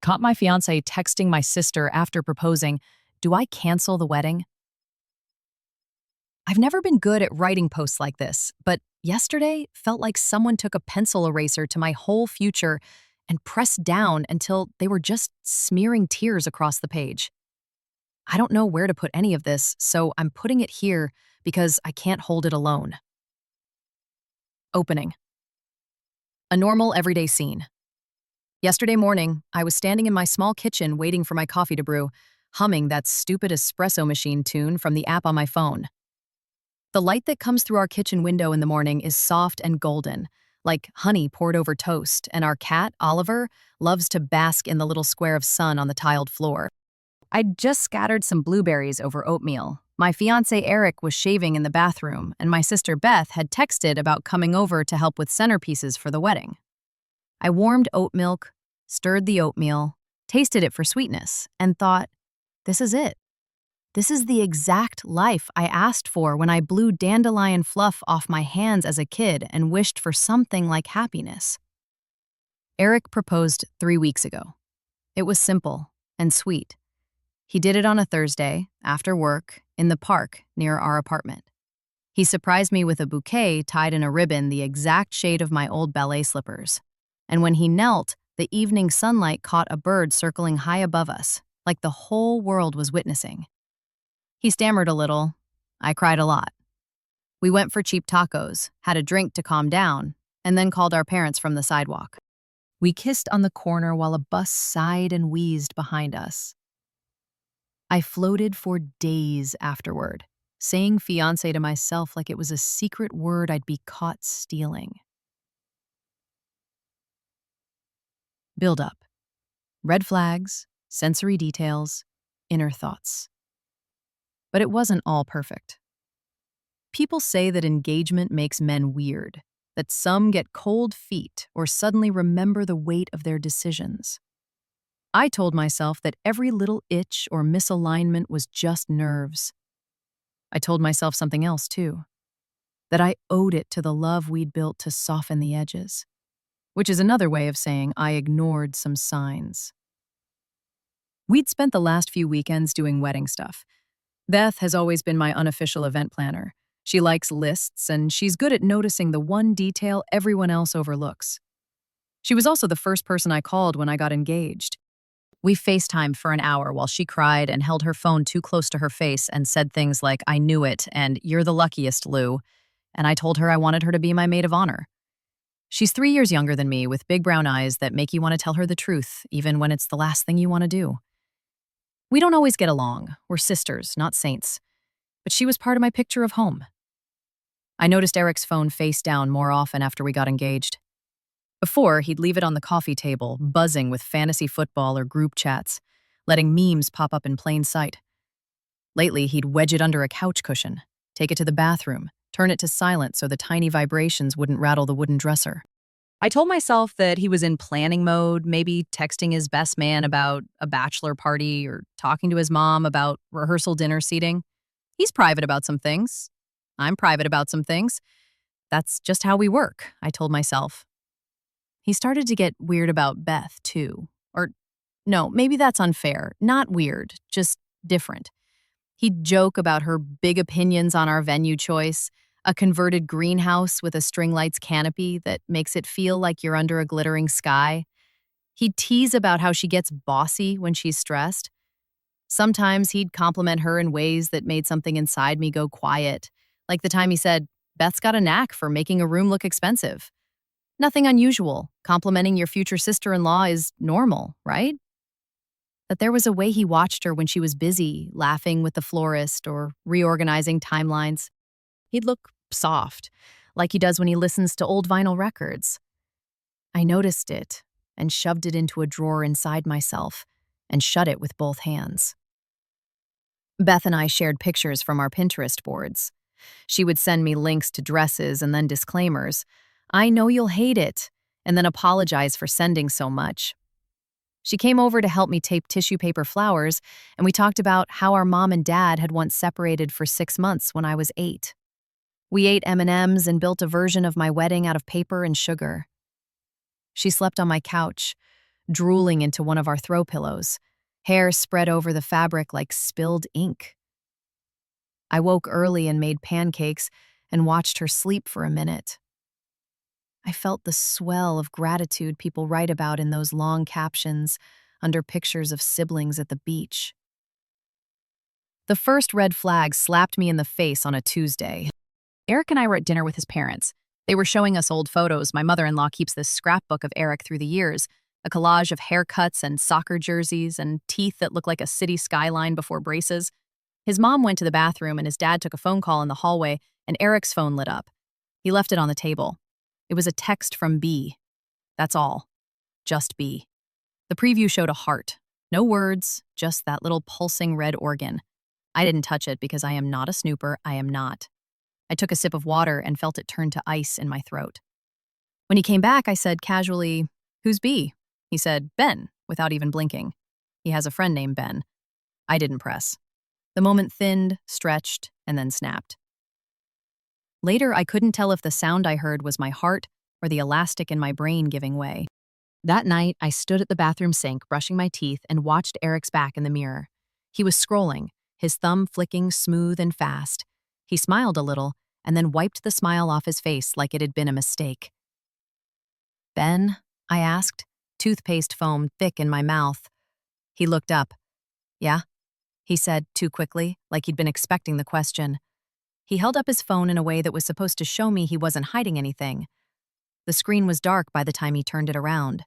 Caught my fiancé texting my sister after proposing, "Do I cancel the wedding?" I've never been good at writing posts like this, but yesterday felt like someone took a pencil eraser to my whole future and pressed down until they were just smearing tears across the page. I don't know where to put any of this, so I'm putting it here because I can't hold it alone. Opening. A normal everyday scene. Yesterday morning, I was standing in my small kitchen waiting for my coffee to brew, humming that stupid espresso machine tune from the app on my phone. The light that comes through our kitchen window in the morning is soft and golden, like honey poured over toast, and our cat, Oliver, loves to bask in the little square of sun on the tiled floor. I'd just scattered some blueberries over oatmeal. My fiancé Eric was shaving in the bathroom, and my sister Beth had texted about coming over to help with centerpieces for the wedding. I warmed oat milk, stirred the oatmeal, tasted it for sweetness, and thought, this is it. This is the exact life I asked for when I blew dandelion fluff off my hands as a kid and wished for something like happiness. Eric proposed 3 weeks ago. It was simple and sweet. He did it on a Thursday, after work, in the park near our apartment. He surprised me with a bouquet tied in a ribbon the exact shade of my old ballet slippers. And when he knelt, the evening sunlight caught a bird circling high above us, like the whole world was witnessing. He stammered a little. I cried a lot. We went for cheap tacos, had a drink to calm down, and then called our parents from the sidewalk. We kissed on the corner while a bus sighed and wheezed behind us. I floated for days afterward, saying fiancé to myself like it was a secret word I'd be caught stealing. Build up. Red flags, sensory details, inner thoughts. But it wasn't all perfect. People say that engagement makes men weird, that some get cold feet or suddenly remember the weight of their decisions. I told myself that every little itch or misalignment was just nerves. I told myself something else, too, that I owed it to the love we'd built to soften the edges, which is another way of saying I ignored some signs. We'd spent the last few weekends doing wedding stuff. Beth has always been my unofficial event planner. She likes lists, and she's good at noticing the one detail everyone else overlooks. She was also the first person I called when I got engaged. We FaceTimed for an hour while she cried and held her phone too close to her face and said things like, "I knew it," and "You're the luckiest, Lou." And I told her I wanted her to be my maid of honor. She's 3 years younger than me, with big brown eyes that make you want to tell her the truth, even when it's the last thing you want to do. We don't always get along. We're sisters, not saints. But she was part of my picture of home. I noticed Eric's phone face down more often after we got engaged. Before, he'd leave it on the coffee table, buzzing with fantasy football or group chats, letting memes pop up in plain sight. Lately, he'd wedge it under a couch cushion, take it to the bathroom, turn it to silent so the tiny vibrations wouldn't rattle the wooden dresser. I told myself that he was in planning mode, maybe texting his best man about a bachelor party or talking to his mom about rehearsal dinner seating. He's private about some things. I'm private about some things. That's just how we work, I told myself. He started to get weird about Beth, too. Or, no, maybe that's unfair. Not weird, just different. He'd joke about her big opinions on our venue choice, a converted greenhouse with a string lights canopy that makes it feel like you're under a glittering sky. He'd tease about how she gets bossy when she's stressed. Sometimes he'd compliment her in ways that made something inside me go quiet, like the time he said, "Beth's got a knack for making a room look expensive." Nothing unusual. Complimenting your future sister-in-law is normal, right? That there was a way he watched her when she was busy, laughing with the florist or reorganizing timelines. He'd look soft, like he does when he listens to old vinyl records. I noticed it and shoved it into a drawer inside myself and shut it with both hands. Beth and I shared pictures from our Pinterest boards. She would send me links to dresses and then disclaimers. "I know you'll hate it," and then apologize for sending so much. She came over to help me tape tissue paper flowers, and we talked about how our mom and dad had once separated for 6 months when I was 8. We ate M&Ms and built a version of my wedding out of paper and sugar. She slept on my couch, drooling into one of our throw pillows, hair spread over the fabric like spilled ink. I woke early and made pancakes and watched her sleep for a minute. I felt the swell of gratitude people write about in those long captions under pictures of siblings at the beach. The first red flag slapped me in the face on a Tuesday. Eric and I were at dinner with his parents. They were showing us old photos. My mother-in-law keeps this scrapbook of Eric through the years, a collage of haircuts and soccer jerseys and teeth that look like a city skyline before braces. His mom went to the bathroom and his dad took a phone call in the hallway, and Eric's phone lit up. He left it on the table. It was a text from B. That's all. Just B. The preview showed a heart. No words, just that little pulsing red organ. I didn't touch it because I am not a snooper. I am not. I took a sip of water and felt it turn to ice in my throat. When he came back, I said casually, "Who's B?" He said, "Ben," without even blinking. He has a friend named Ben. I didn't press. The moment thinned, stretched, and then snapped. Later, I couldn't tell if the sound I heard was my heart or the elastic in my brain giving way. That night, I stood at the bathroom sink, brushing my teeth, and watched Eric's back in the mirror. He was scrolling, his thumb flicking smooth and fast. He smiled a little, and then wiped the smile off his face like it had been a mistake. "Ben?" I asked, toothpaste foam thick in my mouth. He looked up. "Yeah?" he said too quickly, like he'd been expecting the question. He held up his phone in a way that was supposed to show me he wasn't hiding anything. The screen was dark by the time he turned it around.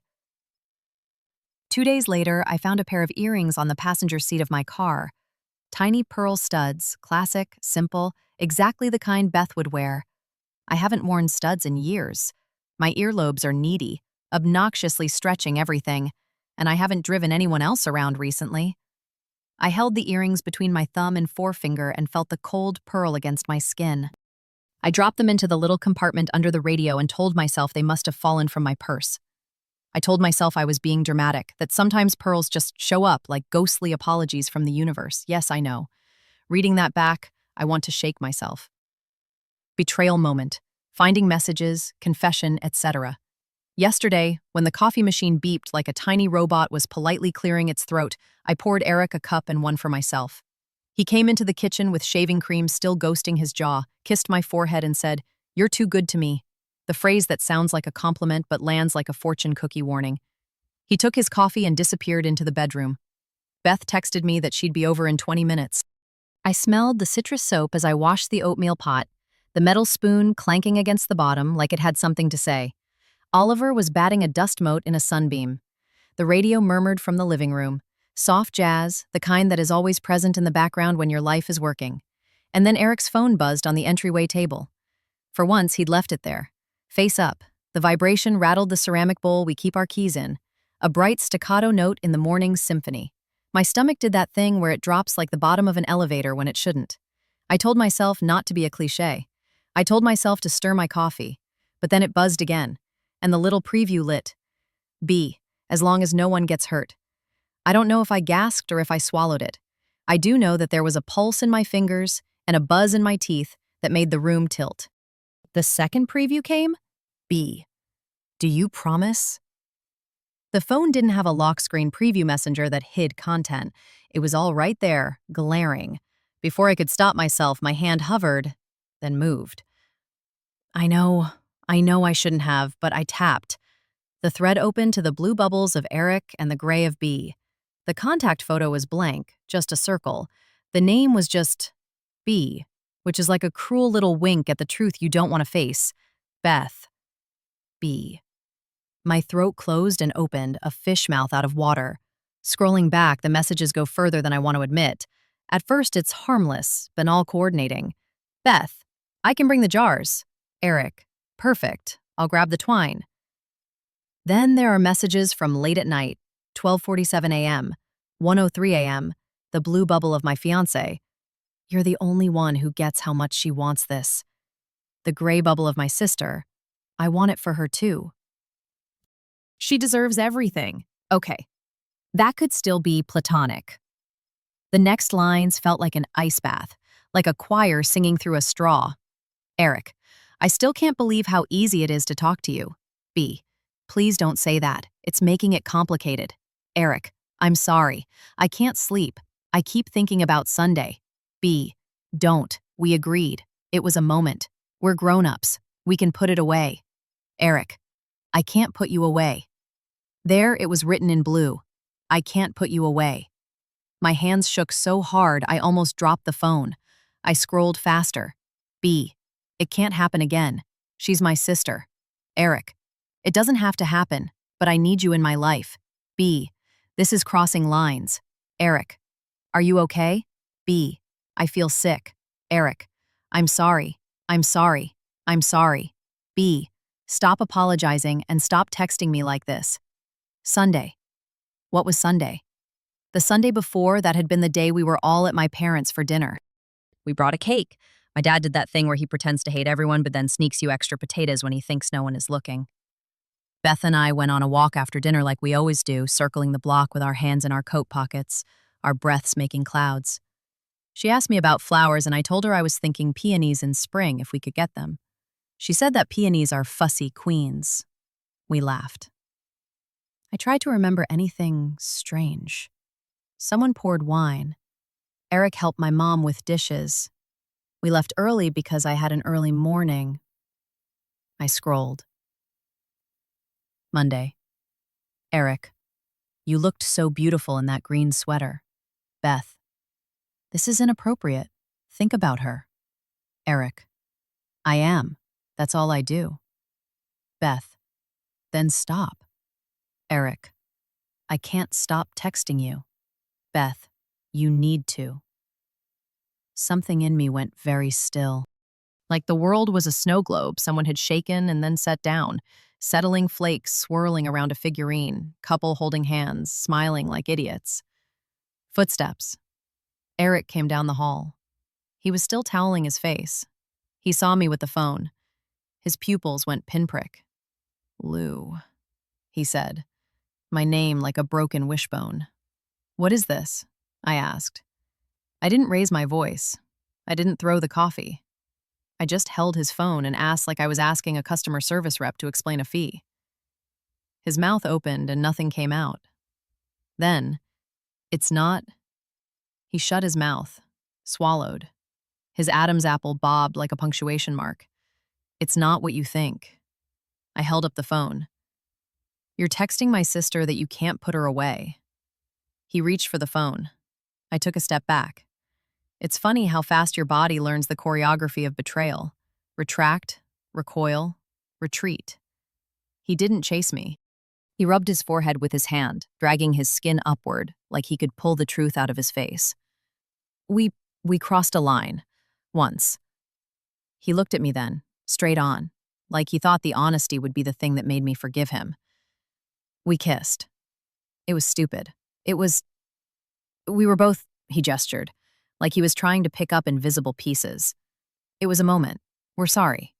2 days later, I found a pair of earrings on the passenger seat of my car. Tiny pearl studs, classic, simple, exactly the kind Beth would wear. I haven't worn studs in years. My earlobes are needy, obnoxiously stretching everything, and I haven't driven anyone else around recently. I held the earrings between my thumb and forefinger and felt the cold pearl against my skin. I dropped them into the little compartment under the radio and told myself they must have fallen from my purse. I told myself I was being dramatic, that sometimes pearls just show up like ghostly apologies from the universe. Yes, I know. Reading that back, I want to shake myself. Betrayal moment, finding messages, confession, etc. Yesterday, when the coffee machine beeped like a tiny robot was politely clearing its throat, I poured Eric a cup and one for myself. He came into the kitchen with shaving cream still ghosting his jaw, kissed my forehead and said, "You're too good to me." The phrase that sounds like a compliment but lands like a fortune cookie warning. He took his coffee and disappeared into the bedroom. Beth texted me that she'd be over in 20 minutes. I smelled the citrus soap as I washed the oatmeal pot, the metal spoon clanking against the bottom like it had something to say. Oliver was batting a dust mote in a sunbeam. The radio murmured from the living room. Soft jazz, the kind that is always present in the background when your life is working. And then Eric's phone buzzed on the entryway table. For once, he'd left it there. Face up, the vibration rattled the ceramic bowl we keep our keys in, a bright staccato note in the morning's symphony. My stomach did that thing where it drops like the bottom of an elevator when it shouldn't. I told myself not to be a cliché. I told myself to stir my coffee, but then it buzzed again, and the little preview lit. B, as long as no one gets hurt. I don't know if I gasped or if I swallowed it. I do know that there was a pulse in my fingers and a buzz in my teeth that made the room tilt. The second preview came? B. Do you promise? The phone didn't have a lock screen preview messenger that hid content. It was all right there, glaring. Before I could stop myself, my hand hovered, then moved. I know I shouldn't have, but I tapped. The thread opened to the blue bubbles of Eric and the gray of B. The contact photo was blank, just a circle. The name was just B, which is like a cruel little wink at the truth you don't want to face. Beth. B. My throat closed and opened, a fish mouth out of water. Scrolling back, the messages go further than I want to admit. At first, it's harmless, banal coordinating. Beth. I can bring the jars. Eric. Perfect. I'll grab the twine. Then there are messages from late at night, 12:47 a.m., 1:03 a.m., the blue bubble of my fiancé. You're the only one who gets how much she wants this. The gray bubble of my sister. I want it for her too. She deserves everything. Okay, that could still be platonic. The next lines felt like an ice bath, like a choir singing through a straw. Eric, I still can't believe how easy it is to talk to you. B, Please don't say that. It's making it complicated. Eric, I'm sorry. I can't sleep. I keep thinking about Sunday. B. Don't. We agreed. It was a moment. We're grown-ups. We can put it away. Eric, I can't put you away. There it was written in blue. I can't put you away. My hands shook so hard I almost dropped the phone. I scrolled faster. B. It can't happen again. She's my sister. Eric, it doesn't have to happen, but I need you in my life. B. This is crossing lines. Eric, are you okay? B. I feel sick. Eric, I'm sorry. I'm sorry. I'm sorry. B. Stop apologizing and stop texting me like this. Sunday. What was Sunday? The Sunday before, that had been the day we were all at my parents' for dinner. We brought a cake. My dad did that thing where he pretends to hate everyone but then sneaks you extra potatoes when he thinks no one is looking. Beth and I went on a walk after dinner like we always do, circling the block with our hands in our coat pockets, our breaths making clouds. She asked me about flowers and I told her I was thinking peonies in spring if we could get them. She said that peonies are fussy queens. We laughed. I tried to remember anything strange. Someone poured wine. Eric helped my mom with dishes. We left early because I had an early morning. I scrolled. Monday. Eric, you looked so beautiful in that green sweater. Beth, this is inappropriate. Think about her. Eric, I am. That's all I do. Beth, then stop. Eric, I can't stop texting you. Beth, you need to. Something in me went very still. Like the world was a snow globe someone had shaken and then set down, settling flakes swirling around a figurine, couple holding hands, smiling like idiots. Footsteps. Eric came down the hall. He was still toweling his face. He saw me with the phone. His pupils went pinprick. Lou, he said, my name like a broken wishbone. What is this? I asked. I didn't raise my voice. I didn't throw the coffee. I just held his phone and asked like I was asking a customer service rep to explain a fee. His mouth opened and nothing came out. Then, it's not... He shut his mouth, swallowed. His Adam's apple bobbed like a punctuation mark. It's not what you think. I held up the phone. You're texting my sister that you can't put her away. He reached for the phone. I took a step back. It's funny how fast your body learns the choreography of betrayal. Retract, recoil, retreat. He didn't chase me. He rubbed his forehead with his hand, dragging his skin upward like he could pull the truth out of his face. We crossed a line. Once. He looked at me then, straight on, like he thought the honesty would be the thing that made me forgive him. We kissed. It was stupid. We were both, he gestured, like he was trying to pick up invisible pieces. It was a moment. We're sorry.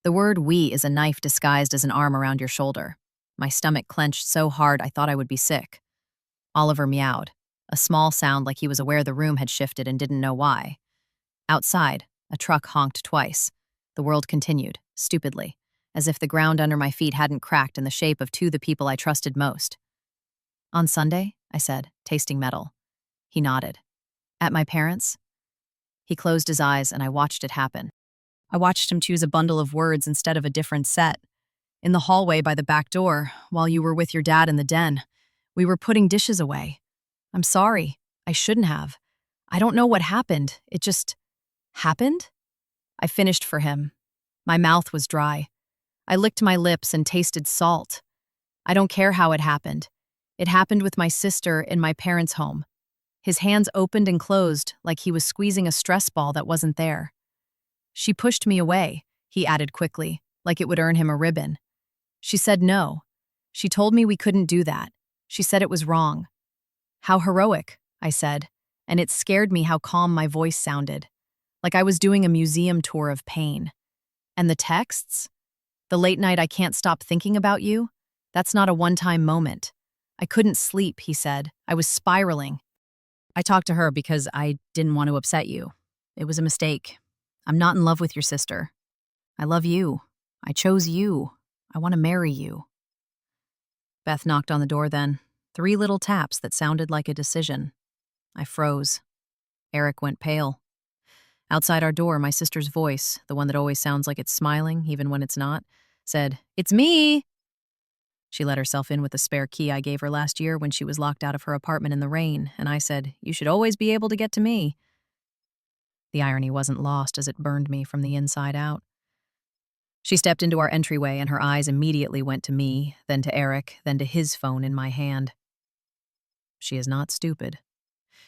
The word we is a knife disguised as an arm around your shoulder. My stomach clenched so hard I thought I would be sick. Oliver meowed, a small sound like he was aware the room had shifted and didn't know why. Outside, a truck honked twice. The world continued, stupidly, as if the ground under my feet hadn't cracked in the shape of the people I trusted most. On Sunday, I said, tasting metal. He nodded. At my parents'? He closed his eyes and I watched it happen. I watched him choose a bundle of words instead of a different set. In the hallway by the back door, while you were with your dad in the den, we were putting dishes away. I'm sorry. I shouldn't have. I don't know what happened. It just happened? I finished for him. My mouth was dry. I licked my lips and tasted salt. I don't care how it happened. It happened with my sister in my parents' home. His hands opened and closed like he was squeezing a stress ball that wasn't there. She pushed me away, he added quickly, like it would earn him a ribbon. She said no. She told me we couldn't do that. She said it was wrong. How heroic, I said, and it scared me how calm my voice sounded, like I was doing a museum tour of pain. And the texts? The late night I can't stop thinking about you? That's not a one-time moment. I couldn't sleep, he said. I was spiraling. I talked to her because I didn't want to upset you. It was a mistake. I'm not in love with your sister. I love you. I chose you. I want to marry you. Beth knocked on the door then. 3 little taps that sounded like a decision. I froze. Eric went pale. Outside our door, my sister's voice, the one that always sounds like it's smiling, even when it's not, said, "It's me!" She let herself in with the spare key I gave her last year when she was locked out of her apartment in the rain, and I said, "You should always be able to get to me." The irony wasn't lost as it burned me from the inside out. She stepped into our entryway and her eyes immediately went to me, then to Eric, then to his phone in my hand. She is not stupid.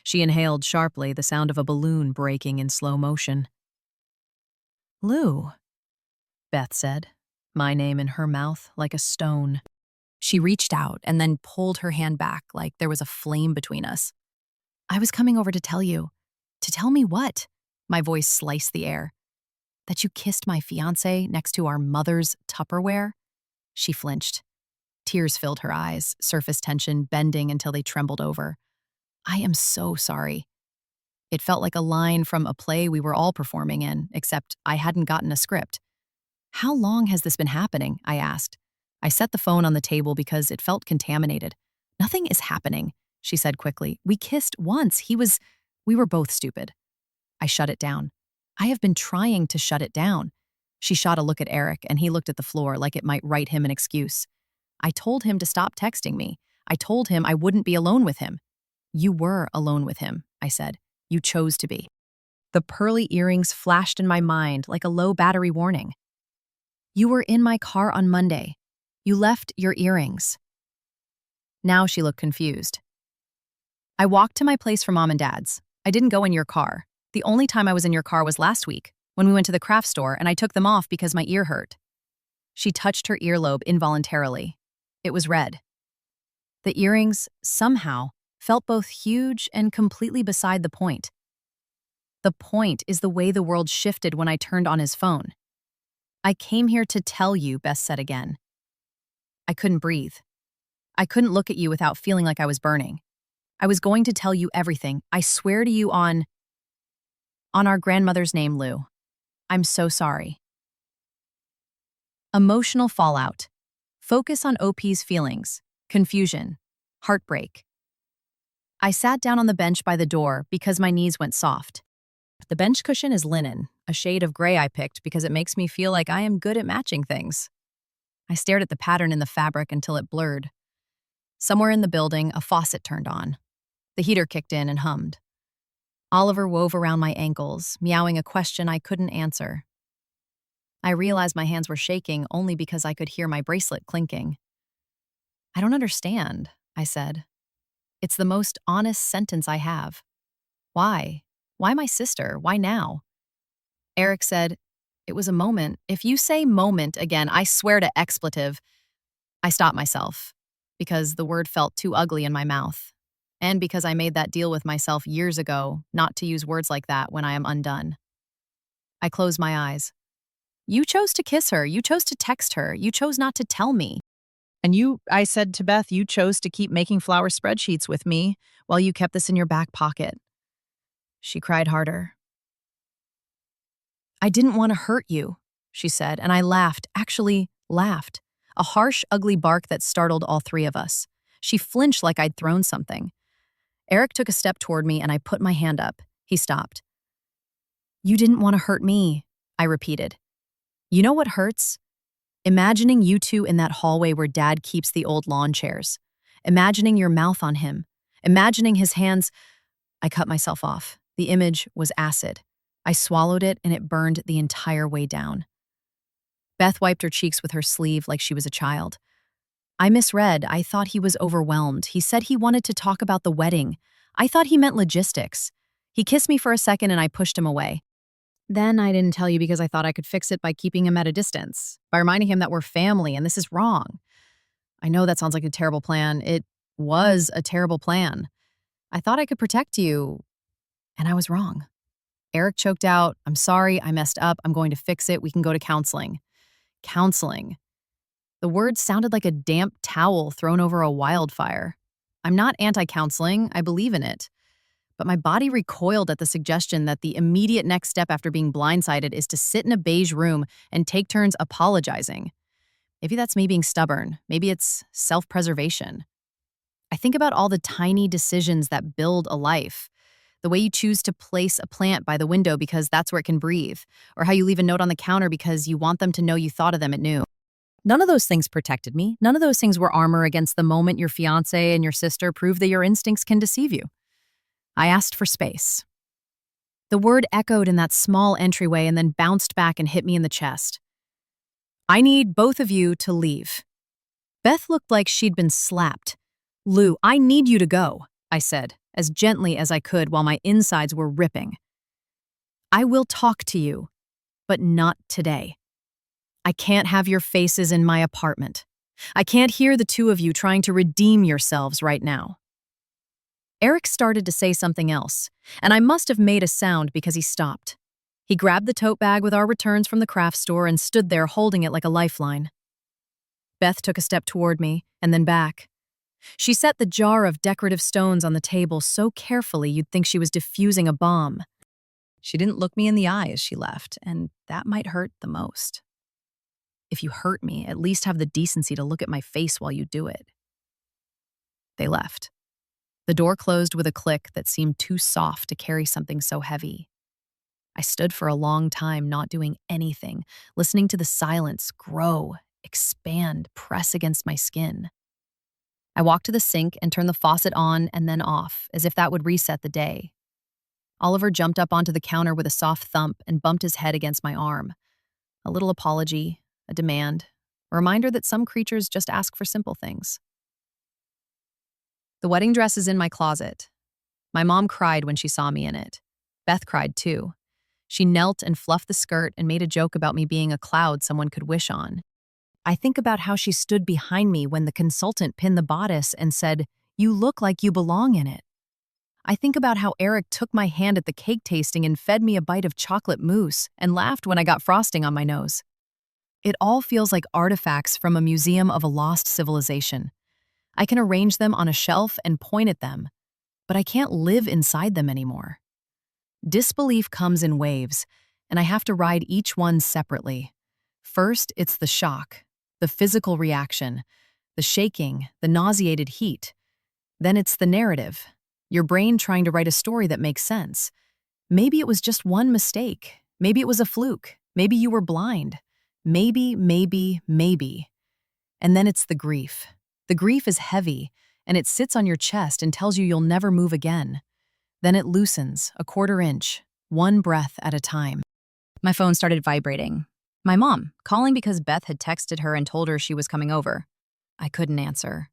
She inhaled sharply, the sound of a balloon breaking in slow motion. "Lou," Beth said, my name in her mouth like a stone. She reached out and then pulled her hand back like there was a flame between us. "I was coming over to tell you." "To tell me what?" My voice sliced the air. "That you kissed my fiancé next to our mother's Tupperware?" She flinched. Tears filled her eyes, surface tension bending until they trembled over. "I am so sorry." It felt like a line from a play we were all performing in, except I hadn't gotten a script. "How long has this been happening?" I asked. I set the phone on the table because it felt contaminated. "Nothing is happening," she said quickly. "We kissed once. We were both stupid." I shut it down. I have been trying to shut it down. She shot a look at Eric, and he looked at the floor like it might write him an excuse. "I told him to stop texting me. I told him I wouldn't be alone with him." "You were alone with him," I said. "You chose to be." The pearly earrings flashed in my mind like a low battery warning. "You were in my car on Monday. You left your earrings." Now she looked confused. "I walked to my place from Mom and Dad's. I didn't go in your car. The only time I was in your car was last week, when we went to the craft store and I took them off because my ear hurt." She touched her earlobe involuntarily. It was red. The earrings, somehow, felt both huge and completely beside the point. The point is the way the world shifted when I turned on his phone. "I came here to tell you," Beth said again. I couldn't breathe. I couldn't look at you without feeling like I was burning. "I was going to tell you everything. I swear to you on our grandmother's name, Lou. I'm so sorry." Emotional fallout. Focus on OP's feelings. Confusion. Heartbreak. I sat down on the bench by the door because my knees went soft. The bench cushion is linen, a shade of gray I picked because it makes me feel like I am good at matching things. I stared at the pattern in the fabric until it blurred. Somewhere in the building, a faucet turned on. The heater kicked in and hummed. Oliver wove around my ankles, meowing a question I couldn't answer. I realized my hands were shaking only because I could hear my bracelet clinking. "I don't understand," I said. It's the most honest sentence I have. "Why? Why my sister? Why now?" Eric said, "It was a moment. If you say moment again, I swear to expletive." I stopped myself, because the word felt too ugly in my mouth, and because I made that deal with myself years ago not to use words like that when I am undone. I closed my eyes. "You chose to kiss her. You chose to text her. You chose not to tell me." "And you," I said to Beth, "you chose to keep making flower spreadsheets with me while you kept this in your back pocket." She cried harder. "I didn't want to hurt you," she said, and I laughed, actually laughed. A harsh, ugly bark that startled all 3 of us. She flinched like I'd thrown something. Eric took a step toward me and I put my hand up. He stopped. "You didn't want to hurt me," I repeated. "You know what hurts? Imagining you two in that hallway where Dad keeps the old lawn chairs. Imagining your mouth on him. Imagining his hands." I cut myself off. The image was acid. I swallowed it and it burned the entire way down. Beth wiped her cheeks with her sleeve like she was a child. "I misread. I thought he was overwhelmed. He said he wanted to talk about the wedding. I thought he meant logistics. He kissed me for a second and I pushed him away. Then I didn't tell you because I thought I could fix it by keeping him at a distance, by reminding him that we're family and this is wrong. I know that sounds like a terrible plan. It was a terrible plan. I thought I could protect you, and I was wrong." Eric choked out, "I'm sorry, I messed up. I'm going to fix it. We can go to counseling." Counseling. The word sounded like a damp towel thrown over a wildfire. I'm not anti-counseling. I believe in it. But my body recoiled at the suggestion that the immediate next step after being blindsided is to sit in a beige room and take turns apologizing. Maybe that's me being stubborn. Maybe it's self-preservation. I think about all the tiny decisions that build a life. The way you choose to place a plant by the window because that's where it can breathe, or how you leave a note on the counter because you want them to know you thought of them at noon. None of those things protected me. None of those things were armor against the moment your fiancé and your sister prove that your instincts can deceive you. I asked for space. The word echoed in that small entryway and then bounced back and hit me in the chest. I need both of you to leave. Beth looked like she'd been slapped. Lou, I need you to go, I said, as gently as I could while my insides were ripping. I will talk to you, but not today. I can't have your faces in my apartment. I can't hear the two of you trying to redeem yourselves right now. Eric started to say something else, and I must have made a sound because he stopped. He grabbed the tote bag with our returns from the craft store and stood there holding it like a lifeline. Beth took a step toward me, and then back. She set the jar of decorative stones on the table so carefully you'd think she was defusing a bomb. She didn't look me in the eye as she left, and that might hurt the most. If you hurt me, at least have the decency to look at my face while you do it. They left. The door closed with a click that seemed too soft to carry something so heavy. I stood for a long time not doing anything, listening to the silence grow, expand, press against my skin. I walked to the sink and turned the faucet on and then off, as if that would reset the day. Oliver jumped up onto the counter with a soft thump and bumped his head against my arm. A little apology, a demand, a reminder that some creatures just ask for simple things. The wedding dress is in my closet. My mom cried when she saw me in it. Beth cried too. She knelt and fluffed the skirt and made a joke about me being a cloud someone could wish on. I think about how she stood behind me when the consultant pinned the bodice and said, "You look like you belong in it." I think about how Eric took my hand at the cake tasting and fed me a bite of chocolate mousse and laughed when I got frosting on my nose. It all feels like artifacts from a museum of a lost civilization. I can arrange them on a shelf and point at them, but I can't live inside them anymore. Disbelief comes in waves, and I have to ride each one separately. First, it's the shock, the physical reaction, the shaking, the nauseated heat. Then it's the narrative, your brain trying to write a story that makes sense. Maybe it was just one mistake. Maybe it was a fluke. Maybe you were blind. Maybe. And then it's the grief. The grief is heavy, and it sits on your chest and tells you you'll never move again. Then it loosens, a quarter inch, one breath at a time. My phone started vibrating. My mom, calling because Beth had texted her and told her she was coming over. I couldn't answer.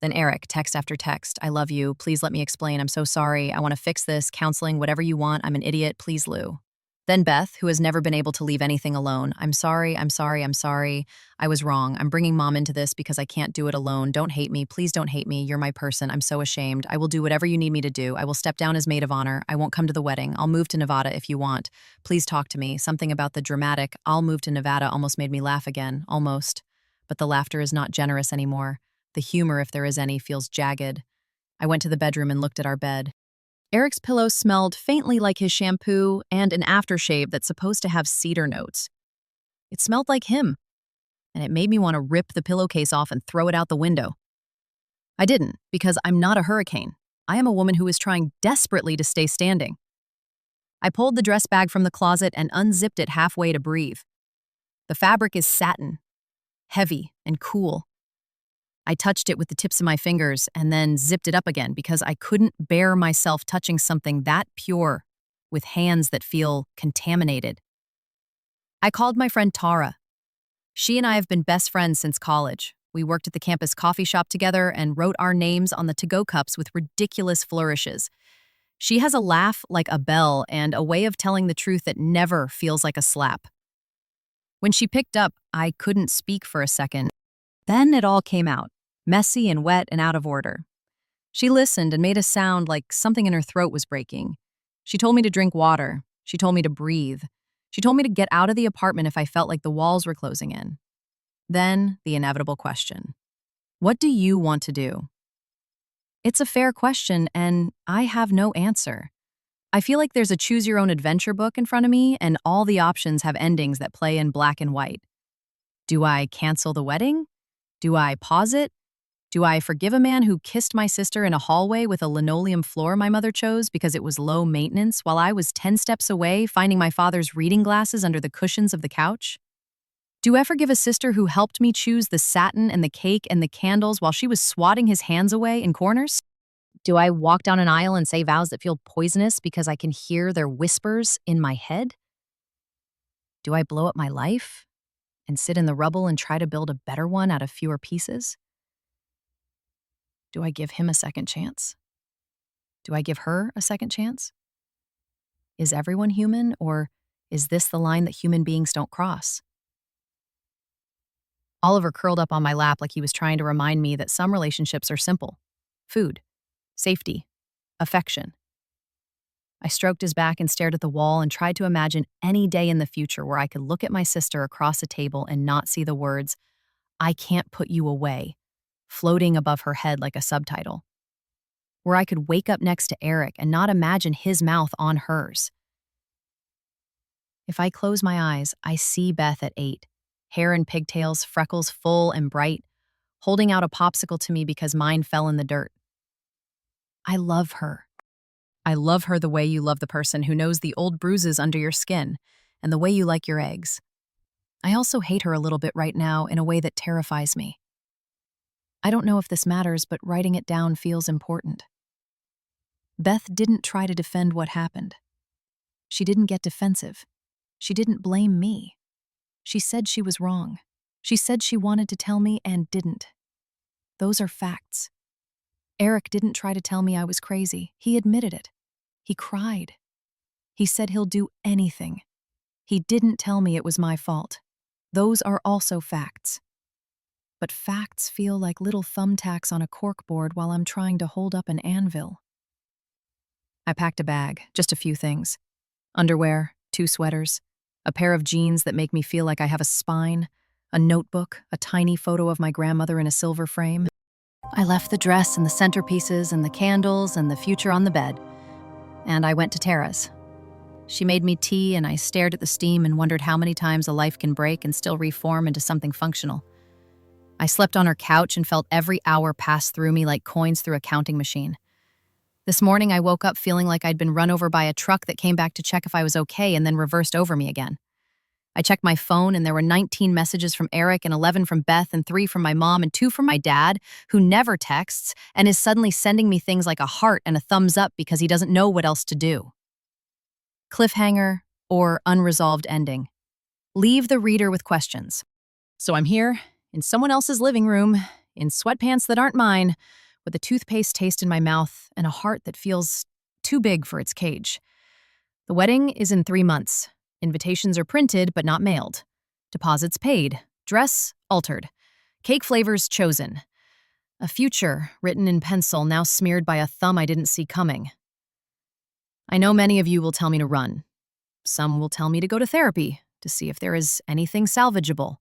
Then Eric, text after text. "I love you. Please let me explain. I'm so sorry. I want to fix this. Counseling, whatever you want. I'm an idiot. Please, Lou." Then Beth, who has never been able to leave anything alone. "I'm sorry. I was wrong. I'm bringing Mom into this because I can't do it alone. Don't hate me. Please don't hate me. You're my person. I'm so ashamed. I will do whatever you need me to do. I will step down as maid of honor. I won't come to the wedding. I'll move to Nevada if you want. Please talk to me." Something about the dramatic "I'll move to Nevada" almost made me laugh again. Almost. But the laughter is not generous anymore. The humor, if there is any, feels jagged. I went to the bedroom and looked at our bed. Eric's pillow smelled faintly like his shampoo and an aftershave that's supposed to have cedar notes. It smelled like him, and it made me want to rip the pillowcase off and throw it out the window. I didn't, because I'm not a hurricane. I am a woman who is trying desperately to stay standing. I pulled the dress bag from the closet and unzipped it halfway to breathe. The fabric is satin, heavy and cool. I touched it with the tips of my fingers and then zipped it up again because I couldn't bear myself touching something that pure with hands that feel contaminated. I called my friend Tara. She and I have been best friends since college. We worked at the campus coffee shop together and wrote our names on the to-go cups with ridiculous flourishes. She has a laugh like a bell and a way of telling the truth that never feels like a slap. When she picked up, I couldn't speak for a second. Then it all came out. Messy and wet and out of order. She listened and made a sound like something in her throat was breaking. She told me to drink water. She told me to breathe. She told me to get out of the apartment if I felt like the walls were closing in. Then, the inevitable question. What do you want to do? It's a fair question, and I have no answer. I feel like there's a choose-your-own-adventure book in front of me, and all the options have endings that play in black and white. Do I cancel the wedding? Do I pause it? Do I forgive a man who kissed my sister in a hallway with a linoleum floor my mother chose because it was low maintenance while I was 10 steps away finding my father's reading glasses under the cushions of the couch? Do I forgive a sister who helped me choose the satin and the cake and the candles while she was swatting his hands away in corners? Do I walk down an aisle and say vows that feel poisonous because I can hear their whispers in my head? Do I blow up my life and sit in the rubble and try to build a better one out of fewer pieces? Do I give him a second chance? Do I give her a second chance? Is everyone human, or is this the line that human beings don't cross? Oliver curled up on my lap like he was trying to remind me that some relationships are simple: food, safety, affection. I stroked his back and stared at the wall and tried to imagine any day in the future where I could look at my sister across a table and not see the words, "I can't put you away," floating above her head like a subtitle. Where I could wake up next to Eric and not imagine his mouth on hers. If I close my eyes, I see Beth at 8, hair and pigtails, freckles full and bright, holding out a popsicle to me because mine fell in the dirt. I love her. I love her the way you love the person who knows the old bruises under your skin and the way you like your eggs. I also hate her a little bit right now in a way that terrifies me. I don't know if this matters, but writing it down feels important. Beth didn't try to defend what happened. She didn't get defensive. She didn't blame me. She said she was wrong. She said she wanted to tell me and didn't. Those are facts. Eric didn't try to tell me I was crazy. He admitted it. He cried. He said he'll do anything. He didn't tell me it was my fault. Those are also facts. But facts feel like little thumbtacks on a corkboard while I'm trying to hold up an anvil. I packed a bag, just a few things. Underwear, 2 sweaters, a pair of jeans that make me feel like I have a spine, a notebook, a tiny photo of my grandmother in a silver frame. I left the dress and the centerpieces and the candles and the future on the bed, and I went to Tara's. She made me tea and I stared at the steam and wondered how many times a life can break and still reform into something functional. I slept on her couch and felt every hour pass through me like coins through a counting machine. This morning, I woke up feeling like I'd been run over by a truck that came back to check if I was okay and then reversed over me again. I checked my phone and there were 19 messages from Eric and 11 from Beth and 3 from my mom and 2 from my dad, who never texts and is suddenly sending me things like a heart and a thumbs up because he doesn't know what else to do. Cliffhanger or unresolved ending. Leave the reader with questions. So I'm here, in someone else's living room, in sweatpants that aren't mine, with a toothpaste taste in my mouth and a heart that feels too big for its cage. The wedding is in 3 months. Invitations are printed but not mailed. Deposits paid. Dress altered. Cake flavors chosen. A future written in pencil now smeared by a thumb I didn't see coming. I know many of you will tell me to run. Some will tell me to go to therapy to see if there is anything salvageable.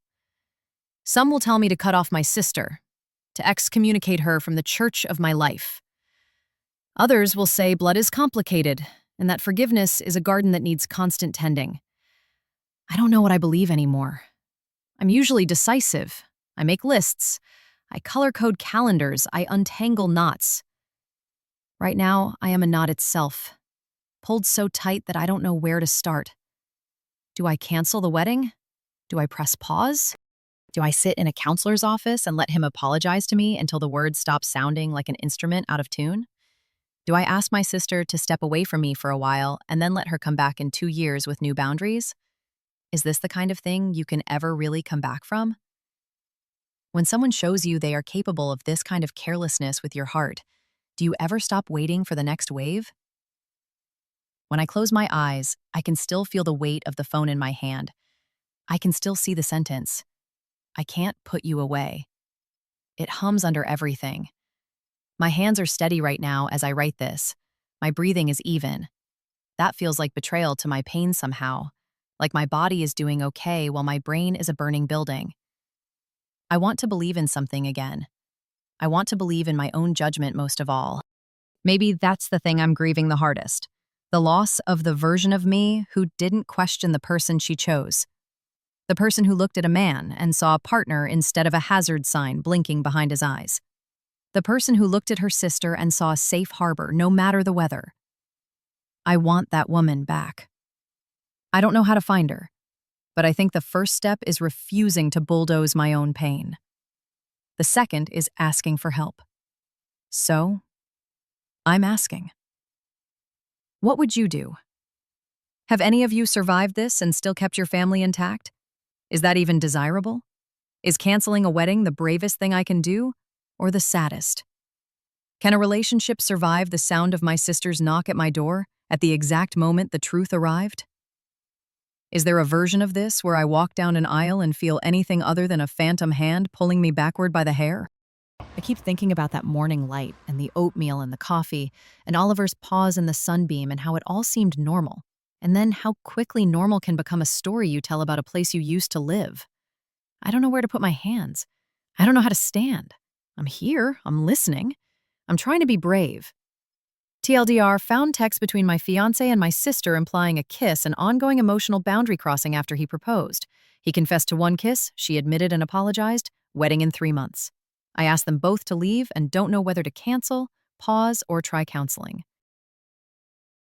Some will tell me to cut off my sister, to excommunicate her from the church of my life. Others will say blood is complicated and that forgiveness is a garden that needs constant tending. I don't know what I believe anymore. I'm usually decisive. I make lists. I color code calendars. I untangle knots. Right now, I am a knot itself, pulled so tight that I don't know where to start. Do I cancel the wedding? Do I press pause? Do I sit in a counselor's office and let him apologize to me until the words stop sounding like an instrument out of tune? Do I ask my sister to step away from me for a while and then let her come back in 2 years with new boundaries? Is this the kind of thing you can ever really come back from? When someone shows you they are capable of this kind of carelessness with your heart, do you ever stop waiting for the next wave? When I close my eyes, I can still feel the weight of the phone in my hand. I can still see the sentence, "I can't put you away." It hums under everything. My hands are steady right now as I write this. My breathing is even. That feels like betrayal to my pain somehow, like my body is doing okay while my brain is a burning building. I want to believe in something again. I want to believe in my own judgment most of all. Maybe that's the thing I'm grieving the hardest. The loss of the version of me who didn't question the person she chose. The person who looked at a man and saw a partner instead of a hazard sign blinking behind his eyes. The person who looked at her sister and saw a safe harbor, no matter the weather. I want that woman back. I don't know how to find her, but I think the first step is refusing to bulldoze my own pain. The second is asking for help. So, I'm asking. What would you do? Have any of you survived this and still kept your family intact? Is that even desirable? Is canceling a wedding the bravest thing I can do, or the saddest? Can a relationship survive the sound of my sister's knock at my door at the exact moment the truth arrived? Is there a version of this where I walk down an aisle and feel anything other than a phantom hand pulling me backward by the hair? I keep thinking about that morning light and the oatmeal and the coffee and Oliver's pause in the sunbeam and how it all seemed normal. And then how quickly normal can become a story you tell about a place you used to live. I don't know where to put my hands. I don't know how to stand. I'm here. I'm listening. I'm trying to be brave. TLDR, found text between my fiancé and my sister implying a kiss and ongoing emotional boundary crossing after he proposed. He confessed to one kiss, she admitted and apologized, wedding in 3 months. I asked them both to leave and don't know whether to cancel, pause, or try counseling.